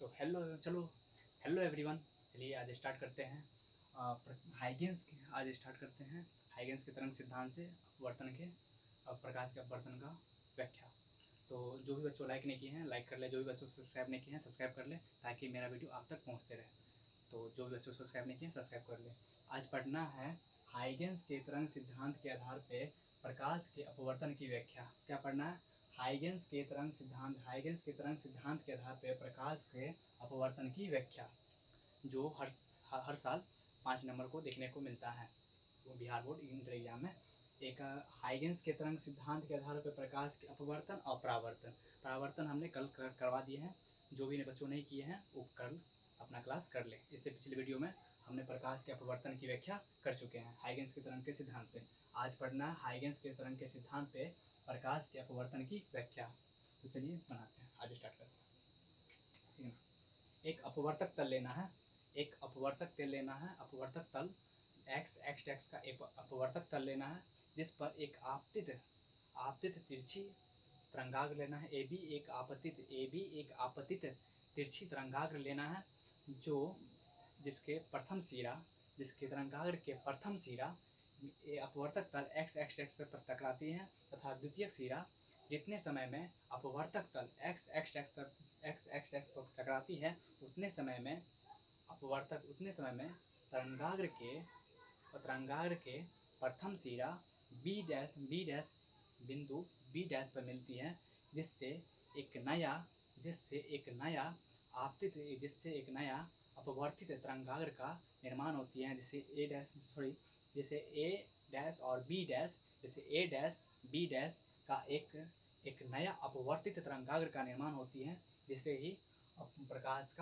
तो hello everyone. चलिए आज स्टार्ट करते हैं। आज स्टार्ट करते हैं हाइगेंस के तरंग सिद्धांत से अपवर्तन के प्रकाश के अपवर्तन का व्याख्या। तो जो भी बच्चों लाइक नहीं किए हैं लाइक कर ले, जो भी बच्चों सब्सक्राइब नहीं किए हैं सब्सक्राइब कर ले ताकि मेरा वीडियो आप तक पहुँचते रहे। तो जो भी बच्चों सब्सक्राइब नहीं किए हैं सब्सक्राइब कर ले। आज पढ़ना है हाइगेंस के तरंग सिद्धांत के आधार पर प्रकाश के अपवर्तन की व्याख्या। क्या पढ़ना है? हाइगेंस के तरंग सिद्धांत के आधार पर प्रकाश के अपवर्तन की व्याख्या, जो हर साल 5 नंबर को देखने को मिलता है वो बिहार बोर्ड इंटर एग्जाम में। एक हाइगेंस के तरंग सिद्धांत के आधार पर प्रकाश के अपवर्तन और परावर्तन हमने कल करवा दिए हैं। जो भी बच्चों नहीं किए हैं वो कल अपना क्लास कर ले। इससे पिछले वीडियो में हमने प्रकाश के अपवर्तन की व्याख्या कर चुके हैं हाइगेंस के तरंग के सिद्धांत पे। आज पढ़ना है हाइगेंस के तरंग के सिद्धांत पे प्रकाश के अपवर्तन की व्याख्या। तो चलिए बनाते हैं, आज स्टार्ट करते हैं। ठीक है ना? एक अपवर्तक तल लेना है, अपवर्तक तल x का एक अपवर्तक तल लेना है जिस पर एक आपतित तिरछी तरंगाग्र लेना है। AB एक आपतित तिरछी तरंगाग्र लेना है जिसके तरंगाग्र के प्रथम सिरा अपवर्तक तल x पर टकराती है तथा द्वितीयक सिरा जितने समय में अपवर्तक तल x पर टकराती है उतने समय में तरंगाग्र के प्रथम सिरा बिंदु B डैश पर मिलती है जिससे एक नया अपवर्तित तरंगाग्र का निर्माण होती है। जैसे A डैश B डैश का एक नया अपवर्तित तरंगाग्र का निर्माण होती है, जिससे ही प्रकाश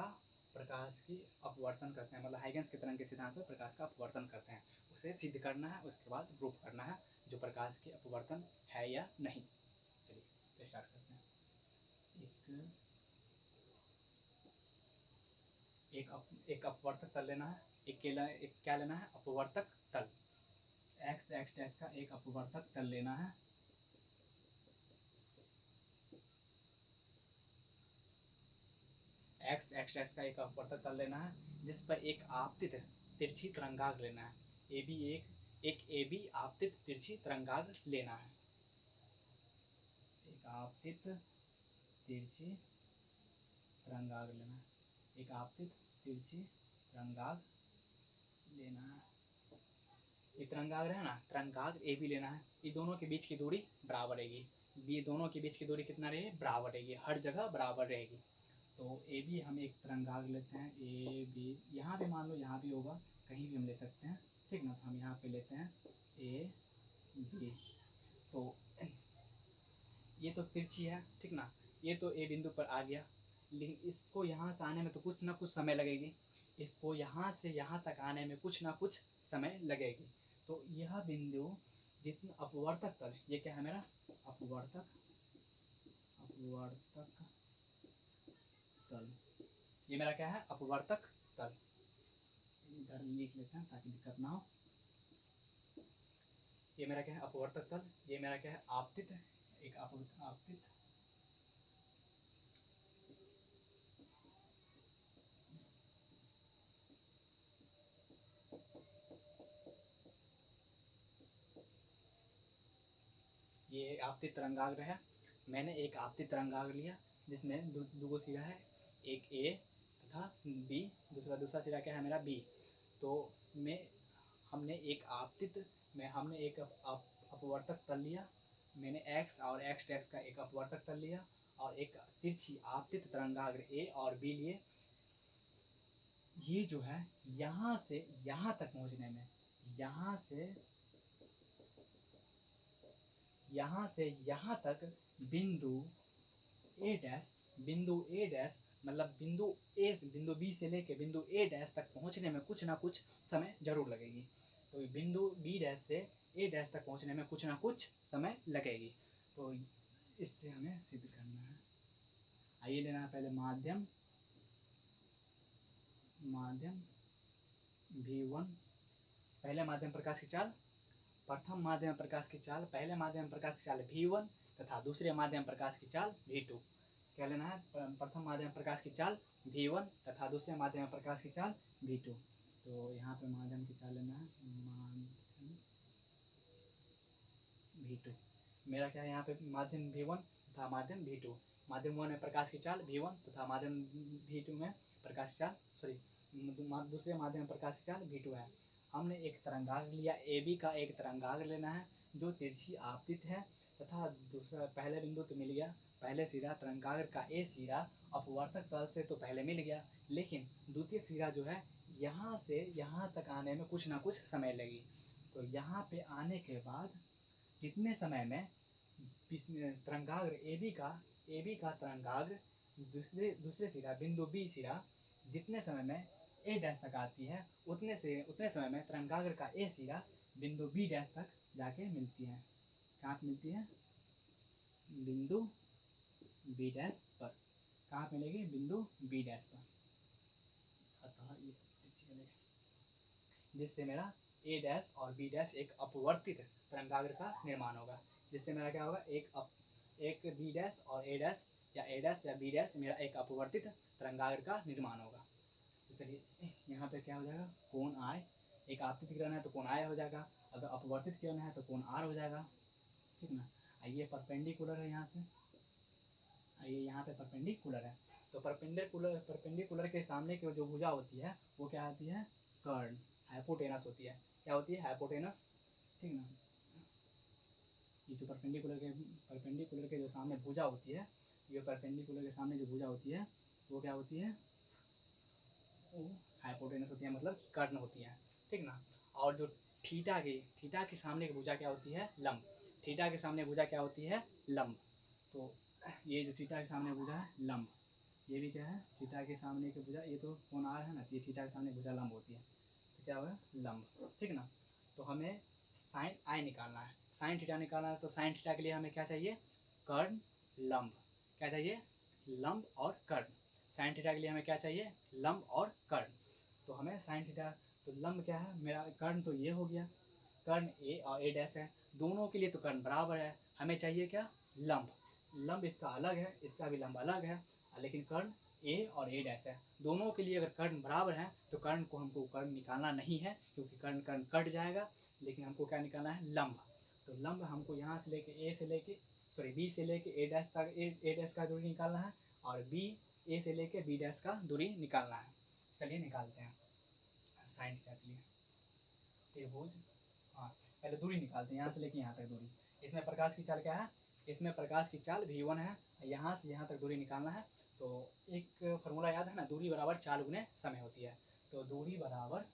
की अपवर्तन करते हैं। मतलब हाइगेंस के तरंग के सिद्धांत पर प्रकाश का अपवर्तन करते हैं। उसे सिद्ध करना है, उसके बाद प्रूफ करना है जो प्रकाश की अपवर्तन है या नहीं। चलिए तो स्टार्ट करते हैं। एक अपवर्तक तल लेना है। एक क्या लेना है? अपवर्तक तल। x डैश का एक अपवर्तक तल लेना है। x डैश का एक अपवर्तक तल लेना है जिस पर एक आपतित तिरछी तरंगाग्र लेना है। AB आपतित तिरछी तरंगाग्र लेना है। एक आपतित तिरछी तरंगाग्र लेना है। ये तरंगाग्र है ना, तरंगाग्र AB लेना है। ये दोनों के बीच की दूरी बराबर रहेगी। दोनों के बीच की दूरी कितना रहेगी? बराबर रहेगी, हर जगह बराबर रहेगी। तो AB हम एक तरंगाग्र लेते हैं। AB यहाँ भी मान लो, यहाँ भी होगा, कहीं भी हम ले सकते हैं, ठीक ना। तो हम यहाँ पे लेते हैं AB। तो ये तो तिरछी है, ठीक ना। ये तो A बिंदु पर आ गया, लेकिन इसको यहाँ से आने में तो कुछ ना कुछ समय लगेगी। इसको यहाँ से यहाँ तक आने में कुछ ना कुछ समय लगेगी। तो यह बिंदु जितना अपवर्तक तल, ये क्या है मेरा? अपवर्तक तल। ये मेरा क्या है? अपवर्तक तल। इधर लिख लेते हैं ताकि दिक्कत ना हो। ये मेरा क्या है? अपवर्तक तल। ये मेरा क्या है? आपतित ये आपतित तरंगाग्र है। मैंने एक आपतित तरंगाग्र लिया जिसमें दो सिरा है, एक A तथा B, दूसरा सिरा क्या है मेरा? B। तो हमने एक अपवर्तक तल लिया। मैंने x और x डैश का एक अपवर्तक तल लिया और एक तिरछी आपतित तरंगाग्र A और B लिए। ये जो है यहाँ से यहाँ तक पहुँचने में, यहाँ से यहाँ तक बिंदु A डैश मतलब बिंदु B से लेके बिंदु A डैश तक पहुँचने में कुछ ना कुछ समय जरूर लगेगी। तो बिंदु B डैश से A डैश तक पहुँचने में कुछ ना कुछ समय लगेगी। तो इससे हमें सिद्ध करना है। आइए लेना है पहले माध्यम V1। पहले माध्यम प्रकाश की चाल, प्रथम माध्यम प्रकाश की चाल, पहले माध्यम प्रकाश की चाल V1 तथा दूसरे माध्यम प्रकाश की चाल V2। क्या लेना है, प्रथम माध्यम प्रकाश की चाल v1 तथा दूसरे माध्यम प्रकाश की चाल v2। तो यहाँ पे माध्यम की चाल लेना है, माध्यम v2। मेरा क्या है यहाँ पे माध्यम v1 तथा माध्यम v2। माध्यम 1 में प्रकाश की चाल v1 तथा माध्यम v2 में प्रकाश की चाल दूसरे माध्यम प्रकाश की चाल v2 है। हमने एक तरंगाग्र लिया, AB का एक तरंगाग्र लेना है जो तिरछी आपतित है तथा दूसरा पहले बिंदु तो मिल गया, पहले सिरा तरंगाग्र का A सिरा अपवर्तक तल से तो पहले मिल गया, लेकिन द्वितीय सिरा जो है यहाँ से यहाँ तक आने में कुछ ना कुछ समय लगी। तो यहाँ पे आने के बाद कितने समय में तरंगाग्र AB का तरंगाग्र दूसरे सिरा बिंदु B सिरा जितने समय में A डैश तक आती है उतने समय में तरंगाग्र का A सिरा बिंदु B डैश तक जाके मिलती है। कहाँ पे मिलती है, बिंदु B डैश पर। कहाँ मिलेगी, बिंदु B डैश पर। अतः जिससे मेरा A डैश और B डैश एक अपवर्तित तरंगाग्र का निर्माण होगा। जिससे मेरा क्या होगा, एक B डैश और A डैश या A डैश या B डैश मेरा एक अपवर्तित तरंगाग्र का निर्माण होगा। तो चलिए यहाँ पे क्या हो जाएगा, कोण I, एक आपतित किरण है तो कोण I हो जाएगा, अगर अपवर्तित किरण है तो कोण R हो जाएगा, ठीक ना। आइए परपेंडिकुलर है यहाँ से, आइए यहाँ पे परपेंडिकुलर है तो परपेंडिकुलर के सामने की जो भुजा होती है वो क्या होती है, कर्ण, हाइपोटेनस होती है। क्या होती है, हाइपोटेनस, ठीक ना। ये जो परपेंडिकुलर के जो सामने भुजा होती है, ये परपेंडिकुलर के सामने जो भुजा होती है वो क्या होती है, वो हाइपोटेनस होती है, मतलब कर्ण होती है, ठीक ना। और जो थीटा के सामने की भुजा क्या होती है, लंब। थीटा के सामने भुजा क्या होती है, लंब। तो ये जो थीटा के सामने भुजा है लंब, ये भी क्या है, थीटा के सामने की भुजा, ये तो कोण R है ना, ये थीटा के सामने भुजा लंब होती है, तो क्या होगा, लंब, ठीक ना। तो हमें साइन I निकालना है, साइन थीटा निकालना है। तो साइन थीटा के लिए हमें क्या चाहिए, कर्ण लंब। क्या चाहिए, लंब और कर्ण। साइन थीटा के लिए हमें क्या चाहिए, लंब और कर्ण। तो हमें साइन थीटा, तो लंब क्या है मेरा, कर्ण तो ये हो गया, कर्ण A और A डैश है, दोनों के लिए तो कर्ण बराबर है। हमें चाहिए क्या, लंब। लंब इसका अलग है, इसका भी लंब अलग है, लेकिन कर्ण A और A डैश है। दोनों के लिए अगर कर्ण बराबर है तो कर्ण को हमको कर्ण निकालना नहीं है, क्योंकि कर्ण कर्ण कट जाएगा, लेकिन हमको क्या निकालना है, लंब। तो लंब हमको यहाँ से लेके B से लेके A डैश तक, A डैश का दूरी निकालना है, और A से लेके B डैश का दूरी निकालना है। चलिए निकालते हैं साइन थीटा के लिए। त्रिभुज, हाँ पहले दूरी निकालते हैं, यहाँ से लेके यहाँ तक दूरी। इसमें प्रकाश की चाल क्या है, इसमें प्रकाश की चाल v1 है, यहाँ से यहाँ तक दूरी निकालना है। तो एक फॉर्मूला याद है ना, दूरी बराबर चाल गुने समय होती है। तो दूरी बराबर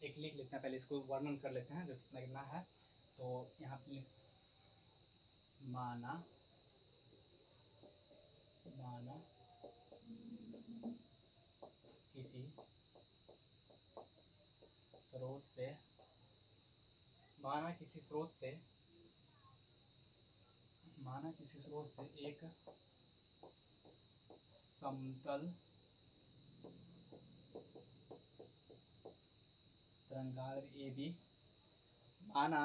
एक लिख लेते हैं, पहले इसको वर्णन कर लेते हैं जो कितना कितना है। तो यहाँ पे माना किसी स्रोत से, माना किसी स्रोत से एक समतल तरंगाग्र AB, माना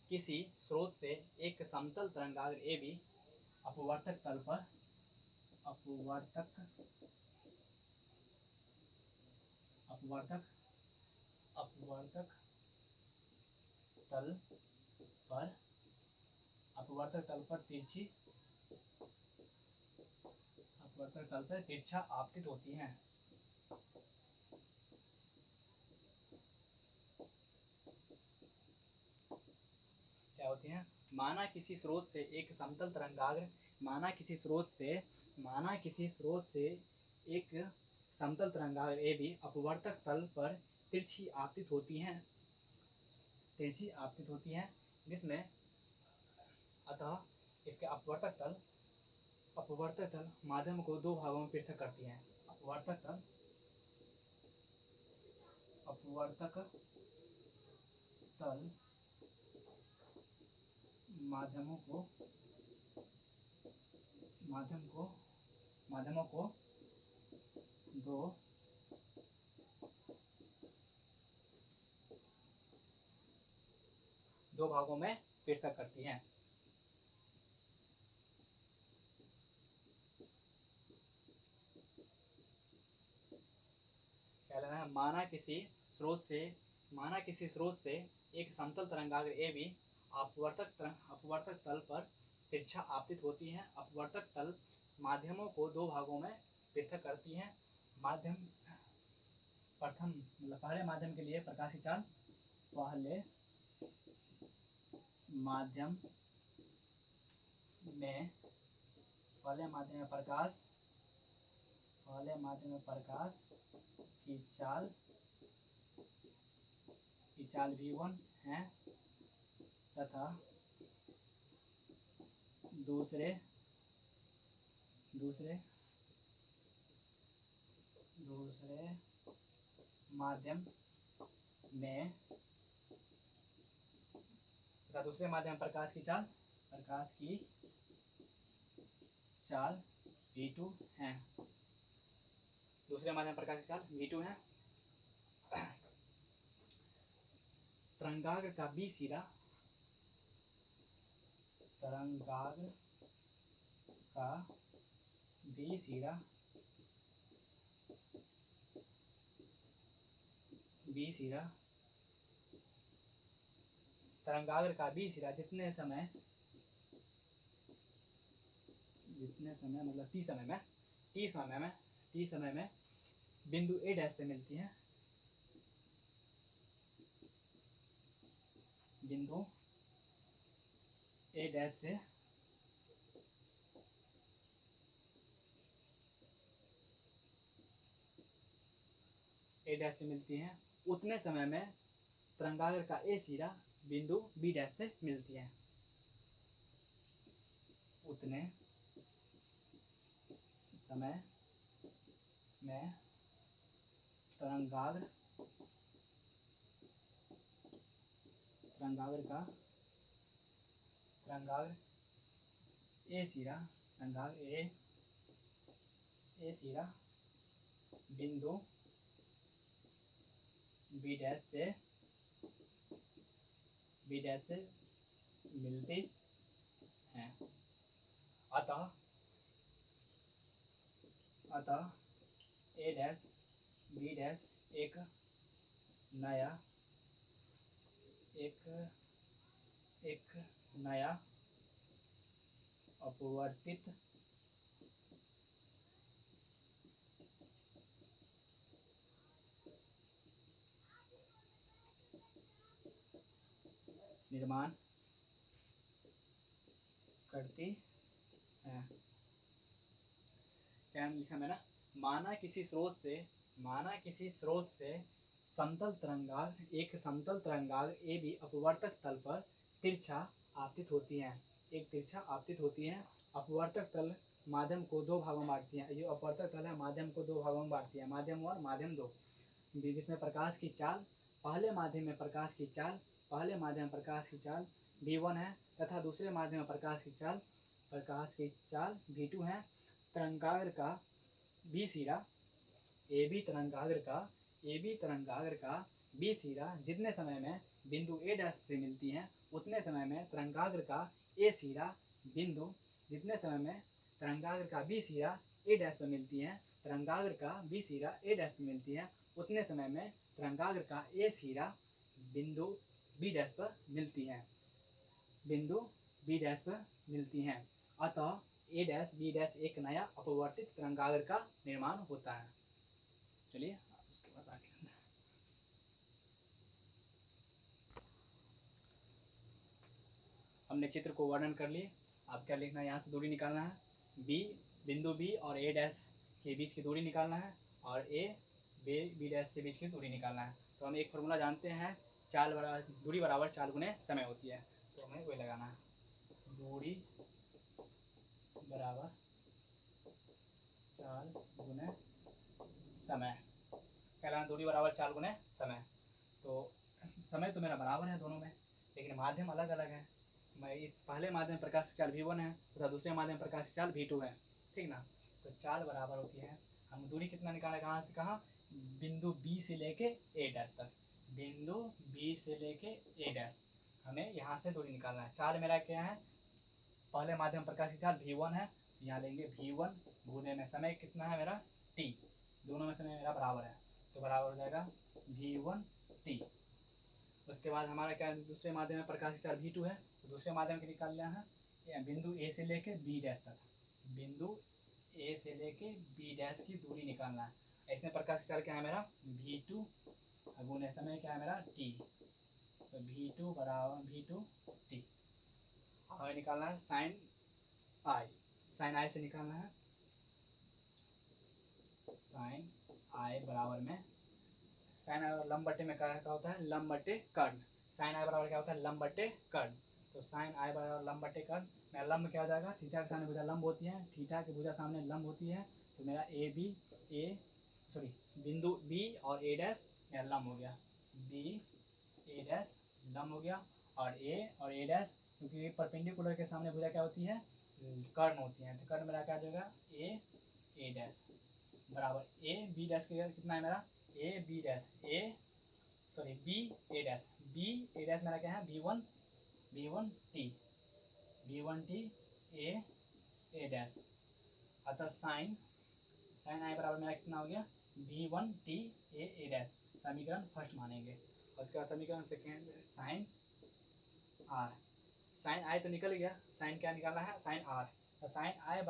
किसी स्रोत से एक समतल तरंगाग्र AB अपवर्तक तल पर अपवर्तक तल पर तिरछा आपतित होती हैं। क्या होती हैं, माना किसी स्रोत से एक समतल तरंगाग्र, माना किसी स्रोत से एक समतल तरंगाग्र AB अपवर्तक तल पर तिरछी आपतित होती हैं, जिसमें अतः इसके अपवर्तक तल माध्यम को दो भागों में पृथक करती हैं। अपवर्तक तल माध्यमों को दो भागों में पृथक करती हैं। क्या लेना है? माना किसी स्रोत से एक समतल तरंगाग्र ए बी अपवर्तक तल पर तिरछा आपतित होती हैं। अपवर्तक तल माध्यमों को दो भागों में पृथक करती हैं। पहले माध्यम के लिए प्रकाश की चाल, पहले माध्यम में प्रकाश की चाल v1 है तथा दूसरे माध्यम में प्रकाश की चाल v2 है। दूसरे माध्यम प्रकाश की चाल v2 है। तरंगाग्र का बी सिरा तरंगाग्र का बी सिरा जितने समय मतलब टी समय में बिंदु ए डैश से मिलती है। बिंदु ए डैश से मिलती हैं, उतने समय में तरंगाग्र का ए सिरा बिंदु बी डैश से मिलती है। उतने समय में तरंगाग्र ए सिरा बिंदु बी डैश से मिलती हैं। अतः ए डैश बी डैश एक नया अपवर्तित निर्माण करती है। क्या लिखा मैंने? माना किसी स्रोत से एक समतल तरंगाग्र ए बी अपवर्तक तल पर तिरछा आपतित होती हैं। अपवर्तक तल माध्यम को दो भागों में बांटती है। ये अपवर्तक तल है, माध्यम को दो भागों में बांटती है, माध्यम 1 माध्यम 2, जिसमें प्रकाश की चाल पहले माध्यम में प्रकाश की चाल v1 है तथा दूसरे माध्यम में प्रकाश की चाल v2 है। तरंगाग्र का बी सिरा ए बी तरंगाग्र का बी सिरा जितने समय में बिंदु ए डैश से मिलती हैं, उतने समय में तरंगाग्र का ए सिरा बिंदु जितने समय में तरंगाग्र का बी सिरा ए डैश पर मिलती है, उतने समय में तरंगाग्र का ए सिरा बिंदु बी डैश पर मिलती हैं। अतः ए डैश बी डैश एक नया अपवर्तित तरंगाग्र का निर्माण होता है। चलिए उसके बाद आगे हमने चित्र को वर्णन कर लिए। आप क्या लिखना है? यहाँ से दूरी निकालना है, बिंदु बी और ए डैश के बीच की दूरी निकालना है और ए बी डैश के बीच की दूरी निकालना है। तो हम एक फॉर्मूला जानते हैं, दूरी बराबर चाल गुने समय होती है, तो हमें वही लगाना है। दूरी बराबर चाल गुने समय। कहलाना दूरी बराबर चाल गुने समय। तो समय तो मेरा बराबर है दोनों में, लेकिन माध्यम अलग अलग है। मैं इस पहले माध्यम प्रकाश की चाल v1 है तथा दूसरे माध्यम प्रकाश की चाल v2 है। ठीक ना। तो चाल बराबर होती है, हम दूरी कितना निकालें, कहाँ से कहाँ, बिंदु बी से लेके ए डैश तक, बिंदु बी से लेके ए डैश, हमें यहाँ से दूरी निकालना है। चाल मेरा क्या है, पहले माध्यम प्रकाश की चाल v1 है, यहाँ लेंगे v1 गुने में समय कितना है मेरा t, दोनों में समय मेरा बराबर है, तो बराबर हो जाएगा v1 t। उसके बाद हमारा क्या दूसरे माध्यम में प्रकाश की चाल v2 है, तो दूसरे माध्यम के निकालना है बिंदु a से लेके b डैश तक, बिंदु a से लेके b डैश की दूरी निकालना है। ऐसे प्रकाश की चाल क्या है मेरा v2 गुने समय क्या है मेरा t, तो v2 बराबर v2 t। हमें निकालना है साइन आई, साइन आई से निकालना है, साइन आई बराबर में, साइन आई लंब बट्टे में क्या होता है, लंब बट्टे कर्ण, साइन आई बराबर क्या होता है, लंब बट्टे कर्ण। तो साइन आई बराबर लंब बट्टे कर्ण, मेरा लंब क्या हो जाएगा, थीटा के सामने भुजा लंब होती है, थीटा की भुजा सामने लंब होती है, तो मेरा बिंदु बी और ए डैश मेरा लंब हो गया, बी ए डैश लंब हो गया, और ए डैश क्योंकि परपेंडिकुलर के सामने भुजा क्या होती है, कर्ण होती है, तो कर्ण मेरा क्या हो जाएगा ए डैश बराबर ए बी डैश कितना है मेरा बी ए डैश मेरा क्या है v1 t ए डैश, अतः साइन आई बराबर मेरा कितना हो गया v1 t ए डैश, समीकरण फर्स्ट मानेंगे। और उसके बाद समीकरण सेकेंड साइन आई तो निकल गया, साइन क्या निकालना है साइन आर, तो साइन आर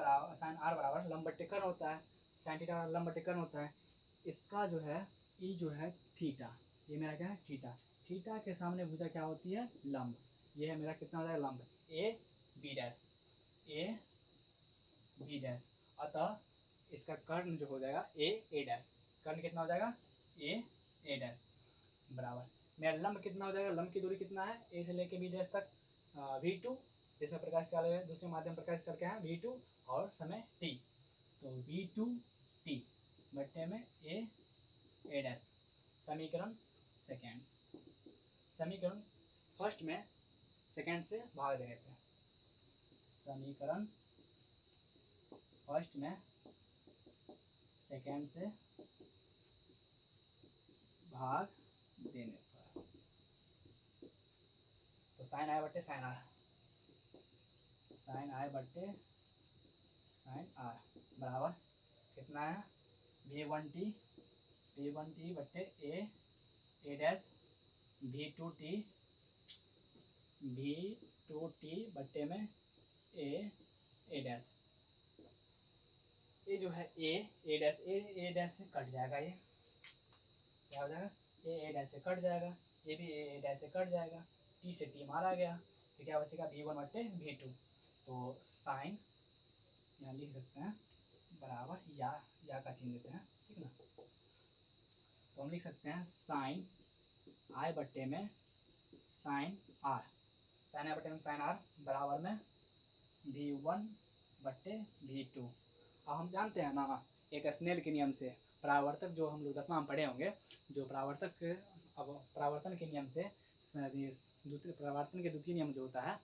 बराबर लंब बट्टे कर्ण होता है, साइन थीटा लंब बट्टे कर्ण होता है, इसका जो है ई जो है थीटा, ये मेरा क्या है थीटा, थीटा के सामने भुजा क्या होती है लंब, ये है मेरा कितना हो जाएगा लंब ए बी डैश, अतः इसका कर्ण जो हो जाएगा ए डैश, कर्ण कितना हो जाएगा ए डैश बराबर मेरा लंब कितना हो जाएगा, लंब की दूरी कितना है ए से लेके बी डैश तक v2, जिसमें प्रकाश चाल है दूसरे माध्यम प्रकाश चाल क्या है v2 और समय t, तो v2 t बट्टे में ए डैश, समीकरण सेकेंड, समीकरण फर्स्ट में सेकेंड से भाग दे देते हैं, समीकरण फर्स्ट में सेकेंड से भाग देने पर, तो साइन आई बट्टे साइन आर बराबर कितना है v1 t बट्टे ए डैश v2 t बट्टे में ए डैश, ये जो है ए डैश से कट जाएगा, ये क्या हो जाएगा ए डैश से कट जाएगा, ये भी ए डैश से कट जाएगा, टी से टी मारा गया, तो क्या बचेगा v1 बट्टे v2, तो साइन यहाँ लिख सकते हैं बराबर या का चिन्ह देते हैं, ठीक ना, तो हम लिख सकते हैं साइन आई बट्टे में साइन आई बट्टे में साइन आर बराबर में v1 बट्टे v2। अब हम जानते हैं ना एक स्नेल के नियम से, परावर्तक जो हम लोग 10वां में पढ़े होंगे, जो परावर्तन के नियम से परावर्तन के द्वितीय नियम जो होता है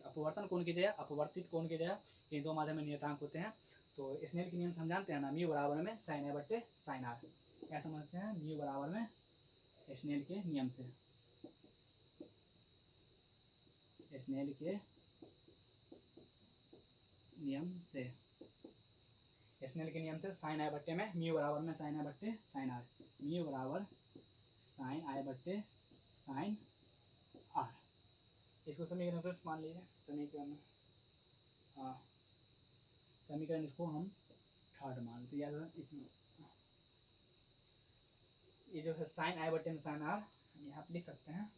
अपवर्तन कोण की जगह अपवर्तित कोण की जगह, ये दो माध्यम में नियतांक होते हैं, तो स्नेल के नियम से हम जानते हैं ना म्यू बराबर में साइन आई बट्टे साइन आर, क्या समझते हैं म्यू बराबर में स्नेल के नियम से, स्नेल के नियम से साइन आई बट्टे में म्यू बराबर में साइन आई बट्टे साइन आर, म्यू बराबर साइन आई बट्टे साइन आर, इसको समीकरण फर्स्ट मान लीजिए, समीकरण इसको हम थर्ड मान लेते हैं, इसमें ये जो है साइन आई बट्टे में साइन आर यहाँ पे लिख सकते हैं,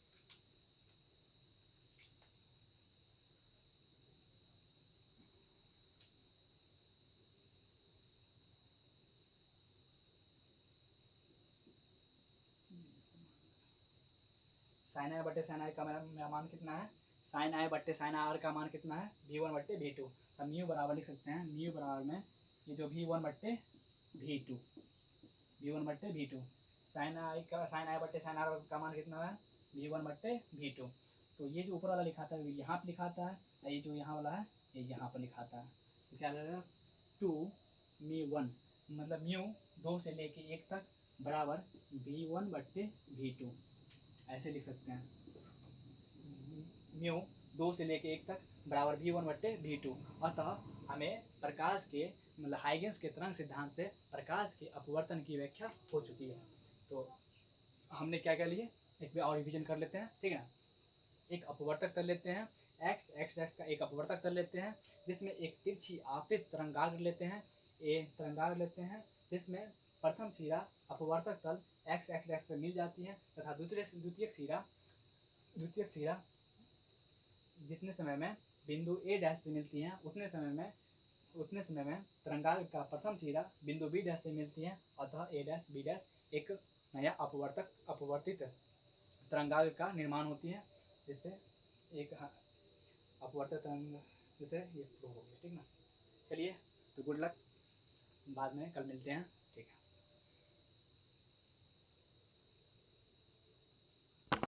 साइन आई बट्टे साइन आर का मेरा मान कितना है, साइन आई बट्टे साइन आर का मान कितना है v1 बट्टे v2, तो म्यू बराबर लिख सकते हैं म्यू बराबर में ये जो v1 बट्टे v2 साइन आई बट्टे साइन आर का मान कितना है v1 बट्टे v2, तो ये जो ऊपर वाला लिखाता है यहाँ पर लिखाता है, ये जो यहाँ वाला है ये यहाँ पर लिखाता है, तो क्या लगेगा 2 μ1, मतलब म्यू 2 से लेके 1 तक बराबर v1/v2, ऐसे लिख सकते हैं। म्यू 2 से लेके 1 तक बराबर v1/v2। अतः हमें प्रकाश के मतलब हाइगेंस के तरंग सिद्धांत से प्रकाश के अपवर्तन की व्याख्या हो चुकी है। तो हमने क्या क्या लिए, एक बार और रिविजन कर लेते हैं, ठीक है ना। एक अपवर्तक कर लेते हैं, x का एक अपवर्तक कर लेते हैं, जिसमें एक तिरछी आपतित तरंगाग्र लेते हैं, ए तरंगाग्र लेते हैं, जिसमें प्रथम सिरा अपवर्तक तल x से मिल जाती है तथा द्वितीयक सिरा जितने समय में बिंदु a डैश से मिलती हैं उतने समय में तरंगाग्र का प्रथम सिरा बिंदु b डैश से मिलती है। अतः a डैश b डैश एक नया अपवर्तित तरंगाग्र का निर्माण होती है, जिससे एक अपवर्तित तरंग जैसे ये प्रूव हो गया, ठीक ना। चलिए, तो गुड लक, बाद में कल मिलते हैं।